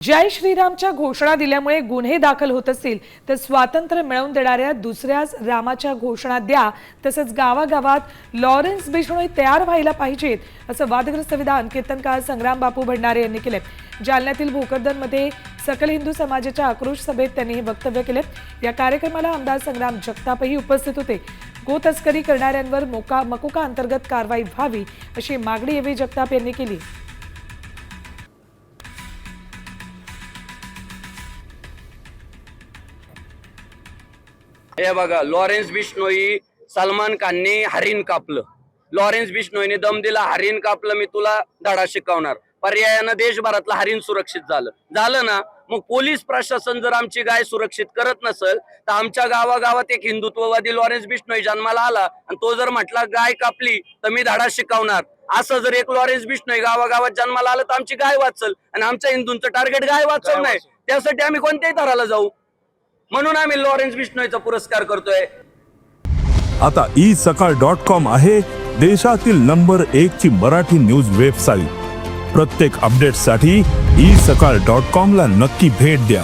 जय श्रीरामच्या घोषणा दिल्यामुळे गुन्हे दाखल होत असतील तर स्वातंत्र्य मिळवून देणाऱ्या दुसऱ्याच रामाच्या घोषणा द्या, तसंच गावागावात लॉरेन्स बिश्नोई तयार व्हायला पाहिजेत असं वादग्रस्त विधान कीर्तनकार संग्राम बापू भंडारे यांनी केले। जालन्यातील भोकरदनमध्ये सकल हिंदू समाजाच्या आक्रोश सभेत त्यांनी हे वक्तव्य केले। या कार्यक्रमाला आमदार संग्राम जगतापही उपस्थित होते। गो तस्करी करणाऱ्यांवर मकोका अंतर्गत कारवाई व्हावी अशी मागणी यावेळी जगताप यांनी केली। हे बघा, लॉरेन्स बिश्नोई सलमान खानने हरिण कापलं, लॉरेन्स बिश्नोईने दम दिला, हरिण कापलं, मी तुला धडा शिकवणार। पर्यायानं देशभरातलं हरिण सुरक्षित झालं ना। मग पोलीस प्रशासन जर आमची गाय सुरक्षित करत नसेल तर आमच्या गावागावात एक हिंदुत्ववादी लॉरेन्स बिश्नोई जन्माला आला आणि तो जर म्हटला गाय कापली तर मी धडा शिकवणार, असं जर एक लॉरेन्स बिश्नोई गावागावात जन्माला आलं तर आमची गाय वाचल आणि आमच्या हिंदूंचं टार्गेट गाय वाचव नाही। त्यासाठी आम्ही कोणत्याही थराला जाऊ, म्हणून आम्ही लॉरेन्स बिश्नोईचा पुरस्कार करतोय। आता isakal.com आहे देशातील नंबर 1 ची मराठी न्यूज वेबसाईट। प्रत्येक अपडेटसाठी isakal.com ला नक्की भेट द्या।